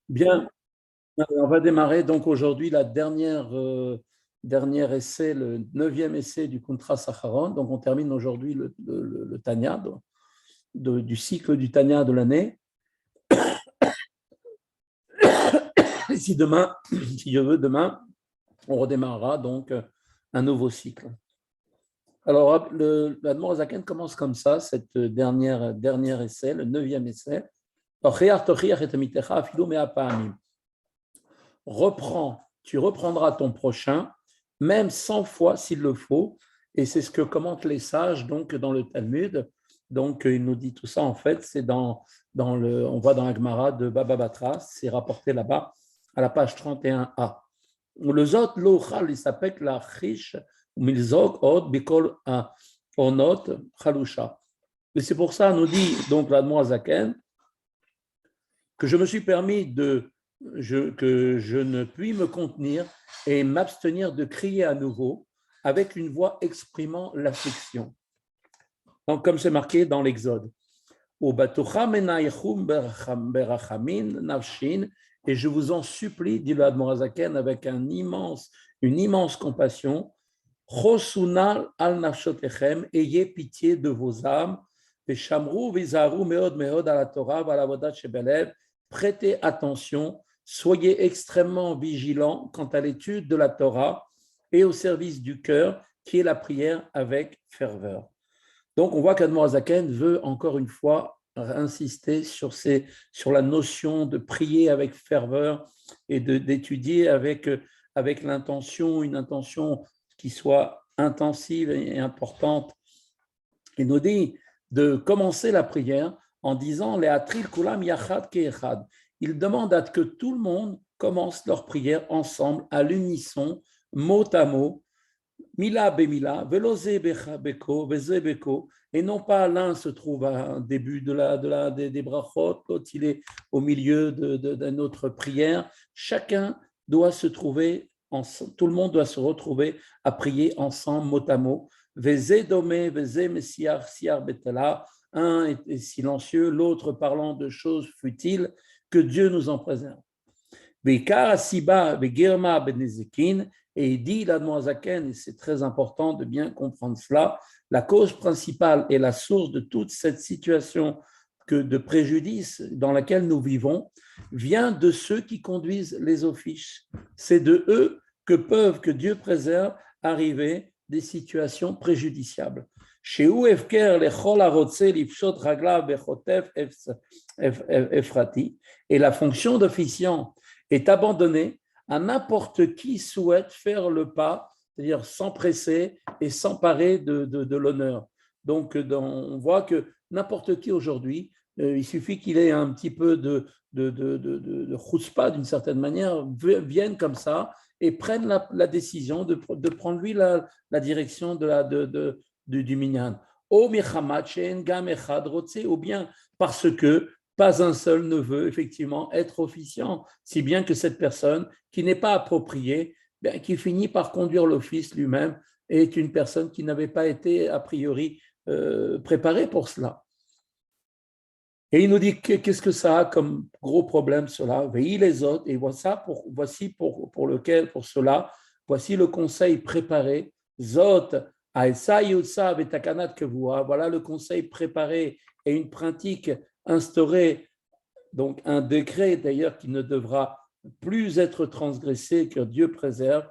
Bien, on va démarrer donc aujourd'hui la dernière essai, le neuvième essai du Kuntra Sacharon. Donc on termine aujourd'hui le Tanya, du cycle du Tanya de l'année. Et si demain, si je veux, demain, on redémarrera donc un nouveau cycle. Alors, l'Admor Zaken commence comme ça, cette dernière essai, le neuvième essai. Tu reprendras ton prochain, même 100 fois s'il le faut. Et c'est ce que commentent les sages donc, dans le Talmud. Donc, il nous dit tout ça, en fait, c'est on voit dans la Gemara de Baba Batra, c'est rapporté là-bas à la page 31a. Le Zot Lochal, il s'appelle la Chish, Milzok, Od, Bikol, Onot, Chalusha. Et c'est pour ça, nous dit donc l'Admor Zaken, que je me suis permis que je ne puis me contenir et m'abstenir de crier à nouveau avec une voix exprimant l'affliction. Donc, comme c'est marqué dans l'Exode. Et je vous en supplie, dit le Admorazaken, avec une immense compassion, Chosunal al nafshotechem, ayez pitié de vos âmes, Veshamru vizaru meod meod à la Torah, à la vodat shebelev, prêtez attention, soyez extrêmement vigilants quant à l'étude de la Torah et au service du cœur, qui est la prière avec ferveur. Donc, on voit qu'Admorazaken veut encore une fois insister sur la notion de prier avec ferveur et d'étudier avec une intention qui soit intensive et importante. Il nous dit de commencer la prière en disant les atril kulam yachad keechad. Il demande à que tout le monde commence leur prière ensemble à l'unisson, mot à mot, mila bemila, velose beko, veze beko, et non pas l'un se trouve à un début des brachot, l'autre il est au milieu d'une autre prière. Chacun doit se trouver, tout le monde doit se retrouver à prier ensemble, mot à mot. Veze dome, veze messiar, siar betela, un est silencieux, l'autre parlant de choses futiles, que Dieu nous en préserve. Et il dit l'Admorazaken, et c'est très important de bien comprendre cela, la cause principale et la source de toute cette situation de préjudice dans laquelle nous vivons vient de ceux qui conduisent les offices. C'est de eux que Dieu préserve, arriver des situations préjudiciables. Et la fonction d'officiant est abandonnée à n'importe qui souhaite faire le pas, c'est-à-dire s'empresser et s'emparer de l'honneur. Donc, on voit que n'importe qui aujourd'hui, il suffit qu'il ait un petit peu de chutzpah d'une certaine manière, vienne comme ça et prenne la décision de prendre lui la direction du minyan. Ou bien parce que pas un seul ne veut effectivement être officiant, si bien que cette personne qui n'est pas appropriée, qui finit par conduire l'office lui-même, est une personne qui n'avait pas été a priori préparée pour cela. Et il nous dit qu'est-ce que ça a comme gros problème cela. Les autres, et voici pour cela, voici le conseil préparé. Zot, voilà le conseil préparé et une pratique instaurée, donc un décret d'ailleurs qui ne devra plus être transgressé, que Dieu préserve.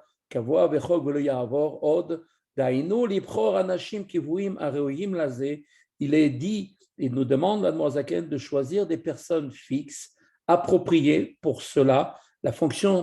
Il est dit, il nous demande l'Admorazaken de choisir des personnes fixes, appropriées pour cela,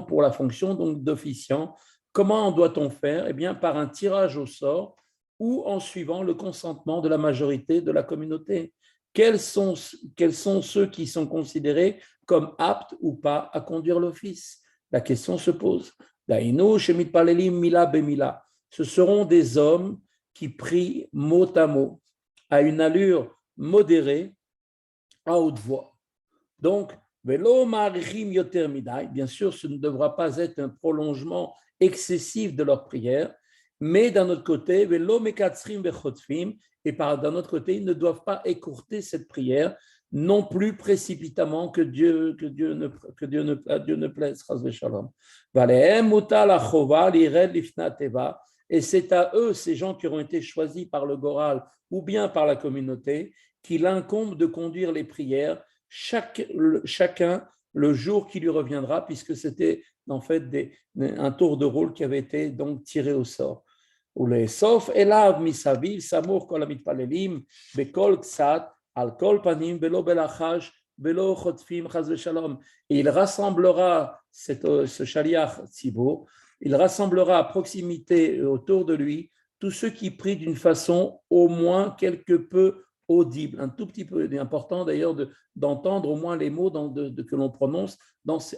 pour la fonction donc d'officiant. Comment doit-on faire? Eh bien, par un tirage au sort ou en suivant le consentement de la majorité de la communauté. Quels sont ceux qui sont considérés comme aptes ou pas à conduire l'office? La question se pose. Ce seront des hommes qui prient mot à mot, à une allure modérée, à haute voix. Donc, bien sûr, ce ne devra pas être un prolongement excessif de leur prière, mais d'un autre côté, et d'un autre côté, ils ne doivent pas écourter cette prière non plus précipitamment Dieu ne plaise. Chas v'shalom. Valehem mutar la chova l'ired lifnat teva. Et c'est à eux, ces gens qui auront été choisis par le Goral ou bien par la communauté, qu'il incombe de conduire les prières, chacun le jour qui lui reviendra, puisque c'était en fait un tour de rôle qui avait été donc tiré au sort. ולאסוף אליו מסביב סמוך כל המתפללים בכל קצת על כל פנים ולא בלחש ולא חוטפים חס ושלום. Et il rassemblera ce shaliach tzibur, il rassemblera à proximité autour de lui tous ceux qui prient d'une façon au moins quelque peu audible, un tout petit peu important d'ailleurs d'entendre au moins les mots que l'on prononce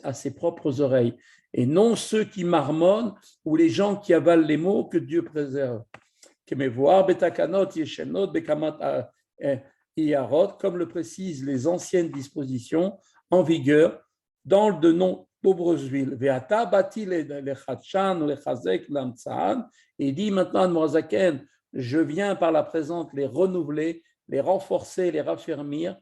à ses propres oreilles, et non ceux qui marmonnent ou les gens qui avalent les mots, que Dieu préserve. Comme le précisent les anciennes dispositions en vigueur dans de nombreuses villes. Et il dit maintenant à Moazaken, je viens par la présente les renouveler, les renforcer, les raffermir,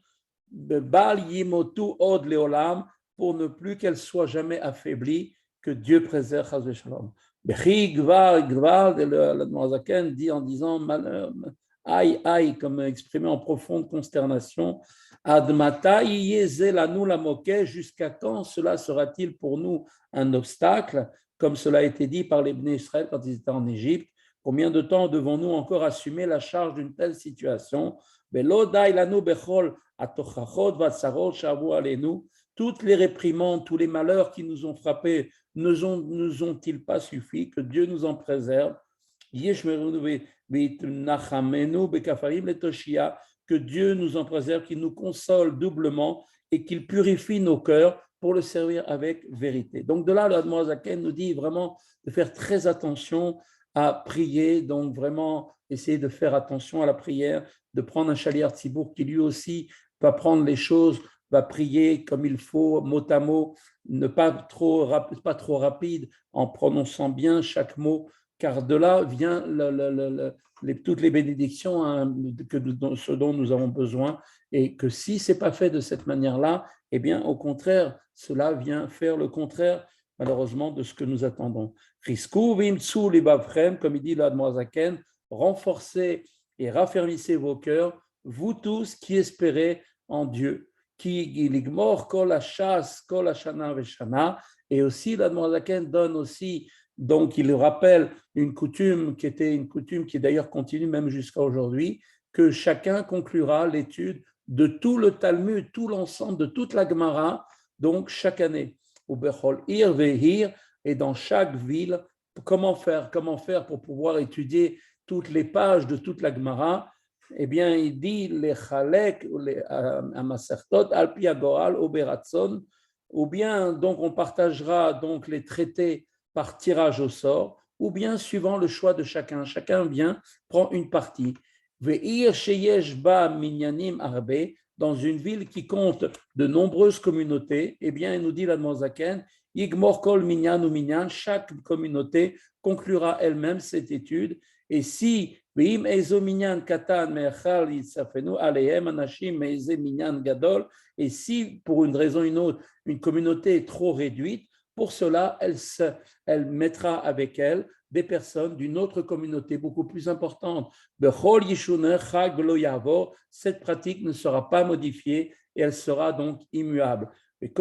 pour ne plus qu'elles soient jamais affaiblies, que Dieu préserve, chas v'shalom. Le Moazaken dit en disant aïe, aïe, comme exprimé en profonde consternation, jusqu'à quand cela sera-t-il pour nous un obstacle, comme cela a été dit par les Bnei Israël quand ils étaient en Égypte? Combien de temps devons-nous encore assumer la charge d'une telle situation? Toutes les réprimandes, tous les malheurs qui nous ont frappés nous ont-ils pas suffi? Que Dieu nous en préserve. Que Dieu nous en préserve, qu'il nous console doublement et qu'il purifie nos cœurs pour le servir avec vérité. Donc de là, le Admor Zaken nous dit vraiment de faire très attention à prier, donc vraiment essayer de faire attention à la prière, de prendre un shaliach tzibour qui lui aussi va prendre les choses, va prier comme il faut, mot à mot, ne pas trop rapide, en prononçant bien chaque mot, car de là vient toutes les bénédictions, hein, ce dont nous avons besoin, et que si ce n'est pas fait de cette manière-là, eh bien au contraire, cela vient faire le contraire, malheureusement, de ce que nous attendons. Comme il dit l'Admor Zaken, renforcez et raffermissez vos cœurs, vous tous qui espérez en Dieu. Et aussi l'Admor Zaken donne aussi, donc il rappelle une coutume qui d'ailleurs continue même jusqu'à aujourd'hui, que chacun conclura l'étude de tout le Talmud, tout l'ensemble de toute la Gemara, donc chaque année. Et dans chaque ville, comment faire pour pouvoir étudier toutes les pages de toute la Gemara? Eh bien, il dit les chalek, les masertot, alpi agoral, oberatson, ou bien donc on partagera donc les traités par tirage au sort, ou bien suivant le choix de chacun. Chacun vient, prend une partie. Ve'ir sheyesh ba minyanim arbe, dans une ville qui compte de nombreuses communautés, eh bien, il nous dit l'Admor Zaken, Yigmor kol minyan ou minyan, chaque communauté conclura elle-même cette étude. Et si, ve'im ezo minyan katan me'achal yitzafenu alehem anashim me'eze minyan gadol, et si, pour une raison ou une autre, une communauté est trop réduite, pour cela, elle mettra avec elle des personnes d'une autre communauté beaucoup plus importante. Cette pratique ne sera pas modifiée et elle sera donc immuable. Et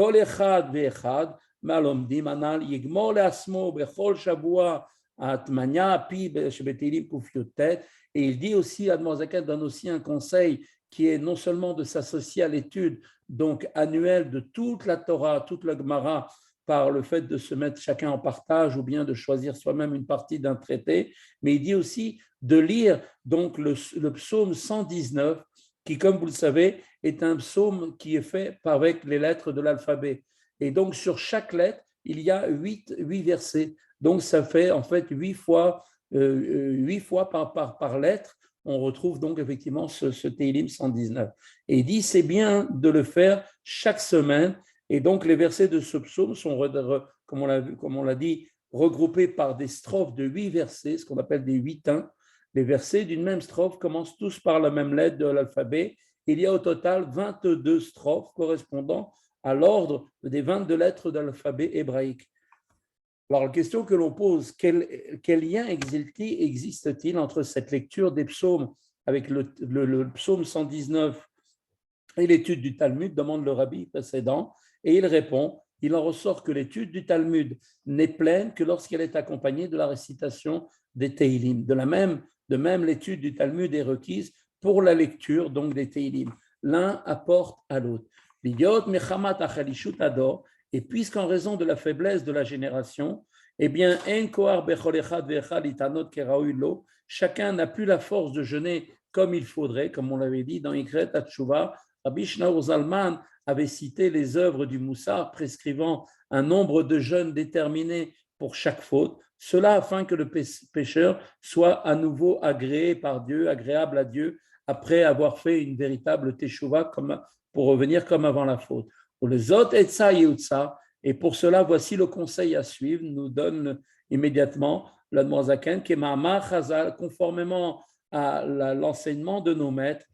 il dit aussi, Admor Zaken donne aussi un conseil qui est non seulement de s'associer à l'étude donc annuelle de toute la Torah, toute la Gemara, par le fait de se mettre chacun en partage ou bien de choisir soi-même une partie d'un traité, mais il dit aussi de lire donc le psaume 119, qui, comme vous le savez, est un psaume qui est fait avec les lettres de l'alphabet. Et donc, sur chaque lettre, il y a 8 versets. Donc, ça fait en fait 8 fois par lettre. On retrouve donc effectivement ce Tehillim 119. Et il dit, c'est bien de le faire chaque semaine. Et donc, les versets de ce psaume sont, comme on l'a dit, regroupés par des strophes de 8 versets, ce qu'on appelle des huitains. Les versets d'une même strophe commencent tous par la même lettre de l'alphabet Il y a au total 22 strophes correspondant à l'ordre des 22 lettres de l'alphabet hébraïque. Alors, la question que l'on pose, quel lien existe-t-il entre cette lecture des psaumes avec le psaume 119 et l'étude du Talmud, demande le rabbi précédent, et il répond, il en ressort que l'étude du Talmud n'est pleine que lorsqu'elle est accompagnée de la récitation des Teilim. De même, l'étude du Talmud est requise pour la lecture donc des Teilim. L'un apporte à l'autre. L'idiot mechamat achalishut ador, et puisqu'en raison de la faiblesse de la génération, eh bien, en koar bechol echad ve'echad itanot keraoui lo, chacun n'a plus la force de jeûner comme il faudrait, comme on l'avait dit dans Ikret Hatshuva. Rabbi Shneur Zalman avait cité les œuvres du Moussar prescrivant un nombre de jeûnes déterminé pour chaque faute, cela afin que le pécheur soit à nouveau agréé par Dieu, agréable à Dieu, après avoir fait une véritable teshuva pour revenir comme avant la faute. Et pour cela, voici le conseil à suivre, nous donne immédiatement l'Admorazaken, qui est conformément à l'enseignement de nos maîtres.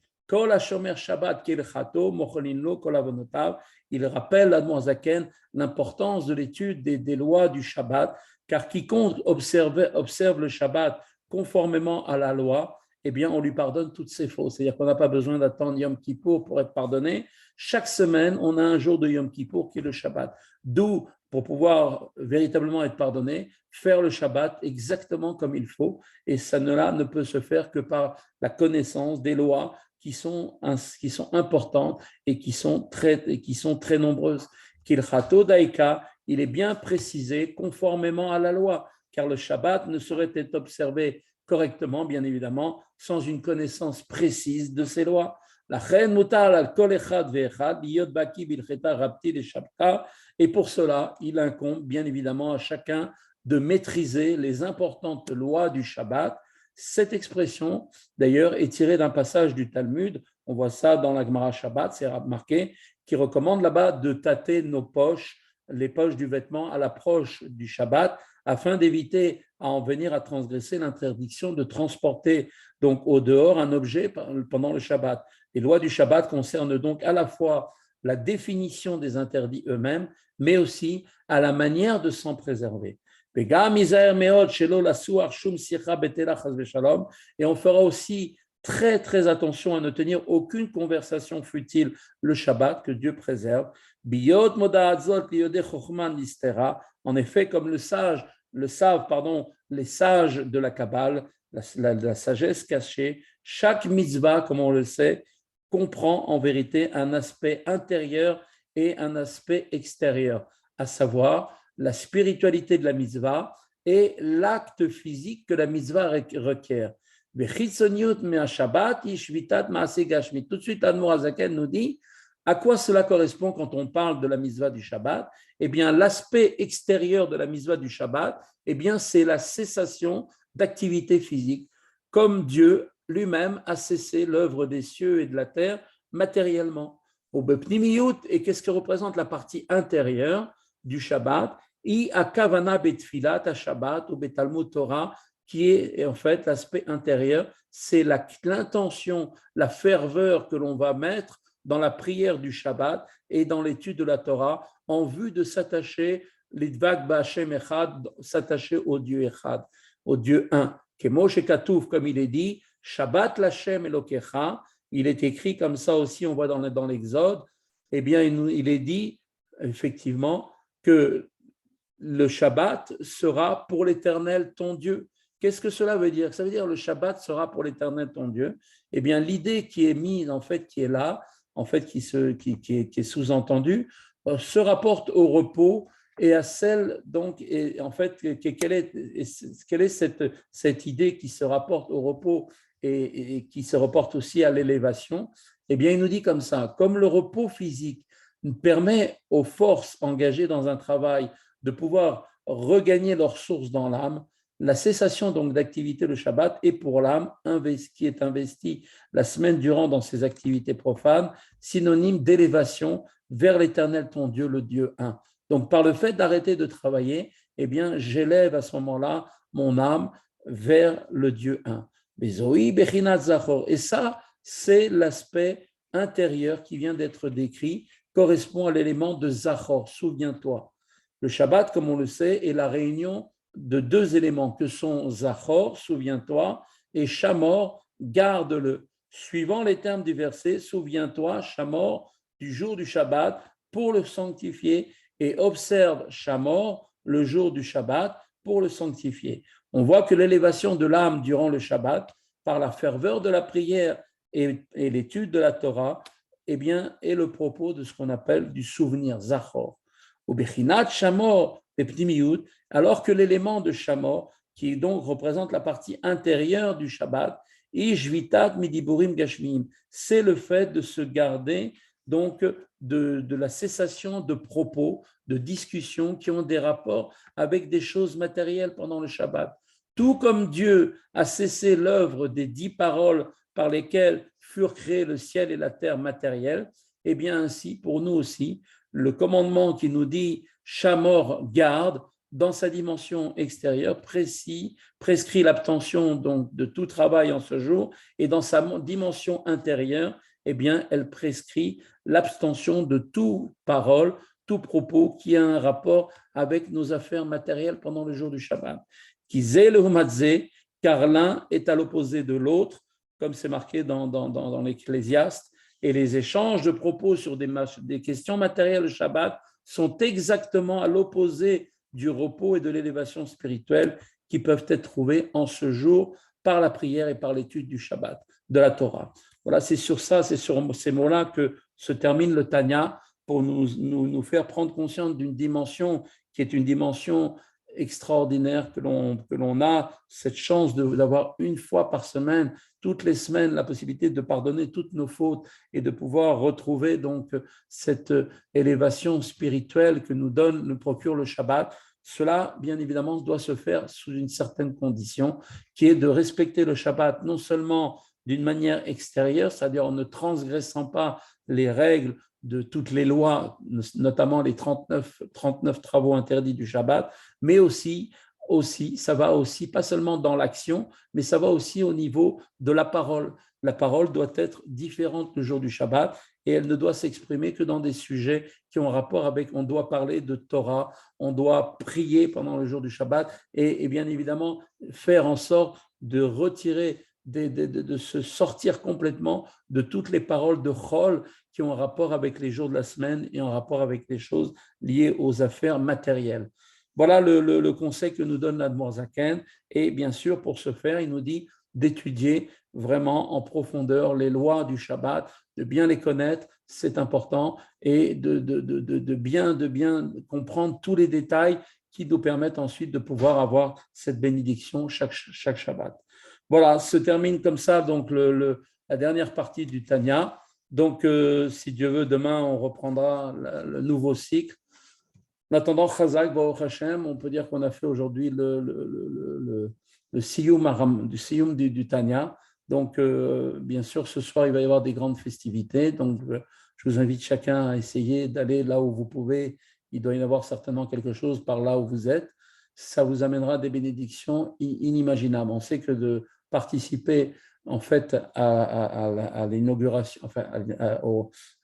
Il rappelle l'Admorazaken l'importance de l'étude des lois du Shabbat, car quiconque observe le Shabbat conformément à la loi, eh bien, on lui pardonne toutes ses fautes. C'est-à-dire qu'on n'a pas besoin d'attendre Yom Kippour pour être pardonné. Chaque semaine, on a un jour de Yom Kippour qui est le Shabbat. D'où, pour pouvoir véritablement être pardonné, faire le Shabbat exactement comme il faut. Et ça ne peut se faire que par la connaissance des lois qui sont importantes et qui sont très nombreuses. Kilchato daika, il est bien précisé conformément à la loi, car le Shabbat ne saurait être observé correctement, bien évidemment, sans une connaissance précise de ces lois. Et pour cela, il incombe bien évidemment à chacun de maîtriser les importantes lois du Shabbat. Cette expression, d'ailleurs, est tirée d'un passage du Talmud. On voit ça dans la Gemara Shabbat, c'est marqué, qui recommande là-bas de tâter nos poches, les poches du vêtement à l'approche du Shabbat, afin d'éviter à en venir à transgresser l'interdiction de transporter donc au dehors un objet pendant le Shabbat. Les lois du Shabbat concernent donc à la fois la définition des interdits eux-mêmes, mais aussi à la manière de s'en préserver. Et on fera aussi très très attention à ne tenir aucune conversation futile le Shabbat, que Dieu préserve. En effet, comme les sages de la Kabbale, la sagesse cachée, chaque mitzvah, comme on le sait, comprend en vérité un aspect intérieur et un aspect extérieur, à savoir la spiritualité de la mitzvah et l'acte physique que la mitzvah requiert. Tout de suite, Admor Hazaken nous dit à quoi cela correspond quand on parle de la mitzvah du Shabbat. Eh bien, l'aspect extérieur de la mitzvah du Shabbat, eh bien, c'est la cessation d'activité physique, comme Dieu lui-même a cessé l'œuvre des cieux et de la terre matériellement. Et qu'est-ce que représente la partie intérieure du Shabbat? I akavana betfilat Shabbat ou betalmud Torah, qui est en fait l'aspect intérieur, c'est l'intention, la ferveur que l'on va mettre dans la prière du Shabbat et dans l'étude de la Torah en vue de s'attacher, l'idvak ba'Hashem echad, s'attacher au Dieu echad, au Dieu un. Kemo shekatouf, comme il est dit, Shabbat l'Hashem Elokecha, il est écrit comme ça aussi, on voit dans l'Exode, eh bien il est dit effectivement que le Shabbat sera pour l'Éternel ton Dieu. Qu'est-ce que cela veut dire? Ça veut dire le Shabbat sera pour l'Éternel ton Dieu. Eh bien, l'idée qui est mise, en fait, qui est là, en fait, qui est sous-entendue, se rapporte au repos et à celle, donc, et en fait, quelle est cette idée qui se rapporte au repos et qui se rapporte aussi à l'élévation? Eh bien, il nous dit comme ça, comme le repos physique permet aux forces engagées dans un travail de pouvoir regagner leur source dans l'âme, la cessation donc d'activité le Shabbat est pour l'âme qui est investie la semaine durant dans ses activités profanes, synonyme d'élévation vers l'Éternel ton Dieu, le Dieu un. Donc par le fait d'arrêter de travailler, eh bien j'élève à ce moment-là mon âme vers le Dieu un. Et ça, c'est l'aspect intérieur qui vient d'être décrit correspond à l'élément de Zachor, souviens-toi. Le Shabbat, comme on le sait, est la réunion de deux éléments que sont Zachor, souviens-toi, et Shamor, garde-le. Suivant les termes du verset, souviens-toi, Shamor, du jour du Shabbat, pour le sanctifier, et observe Shamor, le jour du Shabbat, pour le sanctifier. On voit que l'élévation de l'âme durant le Shabbat, par la ferveur de la prière et l'étude de la Torah, eh bien, est le propos de ce qu'on appelle du souvenir, Zachor. Au Bechinat Shamor Peptimiyut, alors que l'élément de Shamor, qui donc représente la partie intérieure du Shabbat, Ishvitat Midiburim Gashmim, c'est le fait de se garder donc de la cessation de propos, de discussions qui ont des rapports avec des choses matérielles pendant le Shabbat. Tout comme Dieu a cessé l'œuvre des 10 paroles par lesquelles furent créés le ciel et la terre matérielle, et bien ainsi, pour nous aussi, le commandement qui nous dit « Shamor, garde », dans sa dimension extérieure, prescrit l'abstention donc de tout travail en ce jour, et dans sa dimension intérieure, eh bien, elle prescrit l'abstention de toute parole, tout propos qui a un rapport avec nos affaires matérielles pendant le jour du Shabbat. Car l'un est à l'opposé de l'autre, comme c'est marqué dans l'Ecclésiaste, et les échanges de propos sur des questions matérielles le Shabbat sont exactement à l'opposé du repos et de l'élévation spirituelle qui peuvent être trouvés en ce jour par la prière et par l'étude du Shabbat, de la Torah. Voilà, c'est sur ça, c'est sur ces mots-là que se termine le Tanya pour nous faire prendre conscience d'une dimension qui est une dimension extraordinaire que l'on a cette chance d'avoir une fois par semaine, toutes les semaines, la possibilité de pardonner toutes nos fautes et de pouvoir retrouver donc cette élévation spirituelle que nous procure le Shabbat. Cela, bien évidemment, doit se faire sous une certaine condition, qui est de respecter le Shabbat non seulement d'une manière extérieure, c'est-à-dire en ne transgressant pas les règles de toutes les lois, notamment les 39 travaux interdits du Shabbat, mais aussi, ça va aussi, pas seulement dans l'action, mais ça va aussi au niveau de la parole. La parole doit être différente le jour du Shabbat et elle ne doit s'exprimer que dans des sujets qui ont rapport avec, on doit parler de Torah, on doit prier pendant le jour du Shabbat et bien évidemment faire en sorte de retirer, de se sortir complètement de toutes les paroles de Chol qui ont un rapport avec les jours de la semaine et en rapport avec les choses liées aux affaires matérielles. Voilà le conseil que nous donne l'Admor Zaken. Et bien sûr, pour ce faire, il nous dit d'étudier vraiment en profondeur les lois du Shabbat, de bien les connaître, c'est important, et de bien comprendre tous les détails qui nous permettent ensuite de pouvoir avoir cette bénédiction chaque Shabbat. Voilà, se termine comme ça donc la dernière partie du Tanya. Donc, si Dieu veut, demain, on reprendra le nouveau cycle. En attendant, Chazak, Baruch Hashem, on peut dire qu'on a fait aujourd'hui le siyum du Tanya. Donc, bien sûr, ce soir, il va y avoir des grandes festivités. Donc, je vous invite chacun à essayer d'aller là où vous pouvez. Il doit y en avoir certainement quelque chose par là où vous êtes. Ça vous amènera des bénédictions inimaginables. On sait que de participer en fait à l'inauguration, enfin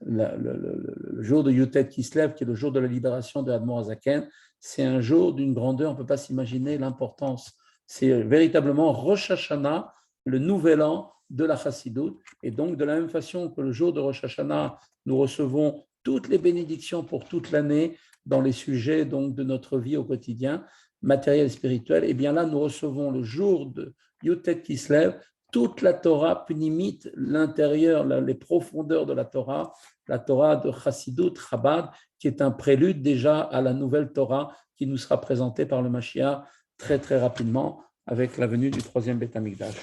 le jour de Yutet Kislev, qui est le jour de la libération de Admor Hazaken, c'est un jour d'une grandeur, on ne peut pas s'imaginer l'importance. C'est véritablement Rosh Hashanah, le nouvel an de la Chassidoute. Et donc, de la même façon que le jour de Rosh Hashanah, nous recevons toutes les bénédictions pour toute l'année dans les sujets donc, de notre vie au quotidien, matériel et spirituel, et bien là, nous recevons le jour de Yutet Kislev, toute la Torah pnimite, l'intérieur, les profondeurs de la Torah de Chassidut, Chabad, qui est un prélude déjà à la nouvelle Torah qui nous sera présentée par le Mashiach très très rapidement avec la venue du troisième Beth Amikdash.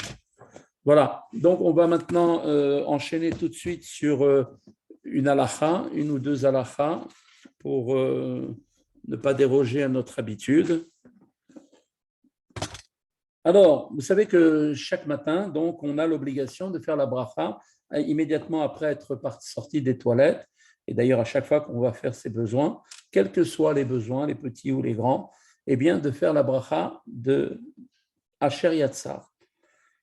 Voilà, donc on va maintenant enchaîner tout de suite sur une halakha, une ou deux halakhas pour ne pas déroger à notre habitude. Alors, vous savez que chaque matin, donc, on a l'obligation de faire la bracha immédiatement après être sorti des toilettes. Et d'ailleurs, à chaque fois qu'on va faire ses besoins, quels que soient les besoins, les petits ou les grands, eh bien, de faire la bracha de Asher Yatzar.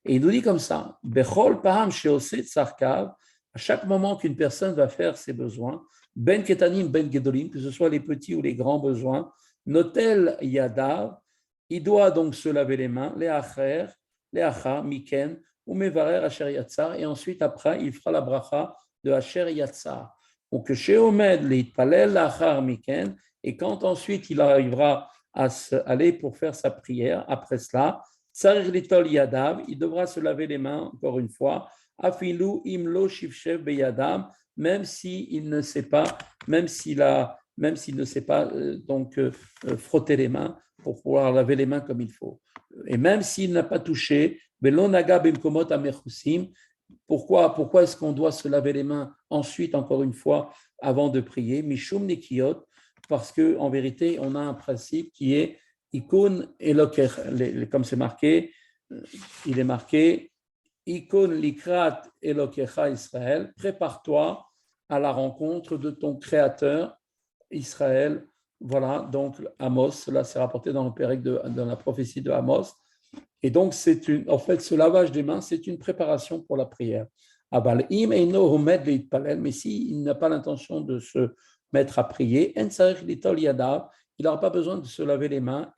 Et il nous dit comme ça, Bechol Paham Sheoset Sarkav, À chaque moment qu'une personne va faire ses besoins, ben ketanim, ben gedolim, que ce soit les petits ou les grands besoins, notel yadav, il doit donc se laver les mains, les achar, miken, ou mevarer asher yatsar, et ensuite après, il fera la bracha de asher yatsar. Donc, chez Omed, l'itpalel, l'achar, miken, et quand ensuite il arrivera à aller pour faire sa prière, après cela, tsarich litol yadav, il devra se laver les mains, encore une fois, afilu imlo shivshev beyadam, même s'il ne sait pas, même s'il ne sait pas frotter les mains pour pouvoir laver les mains comme il faut. Et même s'il n'a pas touché, pourquoi est-ce qu'on doit se laver les mains ensuite, encore une fois, avant de prier? Mishum Nikiyot, parce qu'en vérité, on a un principe qui est Ikon Eloker, comme c'est marqué, il est marqué Ikon Likrat Elokecha Israël, prépare-toi à la rencontre de ton Créateur Israël. Voilà, donc Amos, là c'est rapporté dans la prophétie de Amos. Et donc, en fait, ce lavage des mains, c'est une préparation pour la prière. Mais s'il n'a pas l'intention de se mettre à prier, il n'aura pas besoin de se laver les mains.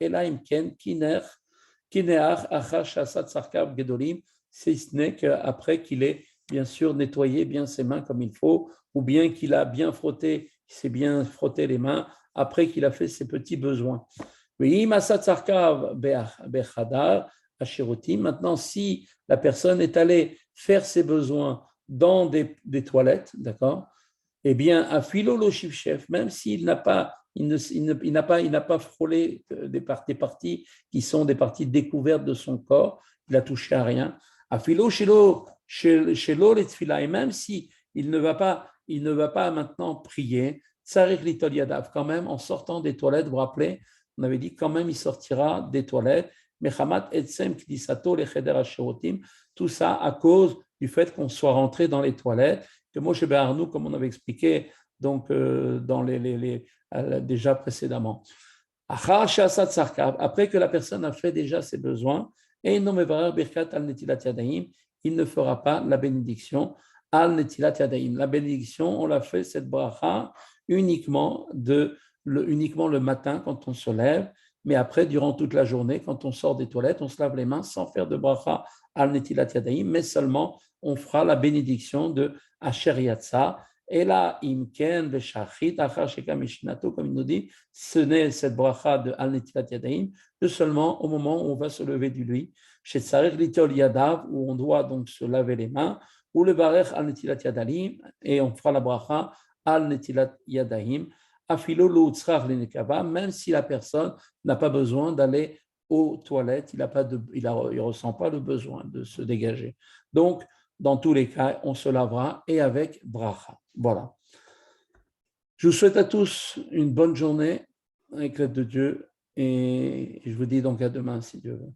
Si ce n'est qu'après qu'il ait bien sûr nettoyé bien ses mains comme il faut, ou bien qu'il a bien frotté, il s'est bien frotté les mains après qu'il a fait ses petits besoins. Maintenant, si la personne est allée faire ses besoins dans des toilettes, d'accord, eh bien, à philolo chef, même s'il n'a pas, il n'a pas frôlé des parties qui sont des parties découvertes de son corps, il n'a touché à rien. À philo et même si il ne va pas maintenant prier, tsarich litol yadav, quand même, en sortant des toilettes, vous vous rappelez, on avait dit quand même il sortira des toilettes. Tout ça à cause du fait qu'on soit rentré dans les toilettes, que Moshe Be'arnou, comme on avait expliqué donc, déjà précédemment. Après que la personne a fait déjà ses besoins, il ne fera pas la bénédiction al netilat yadayim. La bénédiction, on l'a fait cette bracha uniquement le matin quand on se lève, mais après, durant toute la journée, quand on sort des toilettes, on se lave les mains sans faire de bracha al netilat yadayim, mais seulement on fera la bénédiction de Asher Yatsa. Et là, imken veshachit achar sheka mishnato, comme il nous dit, ce n'est cette bracha de al netilat yadayim que seulement au moment où on va se lever du lit, chez Tsarech litol yadav, où on doit donc se laver les mains, ou le barech al netilat yadayim, et on fera la bracha al netilat yadayim, afilo lo utzrach lenekava, même si la personne n'a pas besoin d'aller aux toilettes, il ne ressent pas le besoin de se dégager. Donc, dans tous les cas, on se lavera et avec bracha. Voilà. Je vous souhaite à tous une bonne journée avec l'aide de Dieu et je vous dis donc à demain si Dieu veut.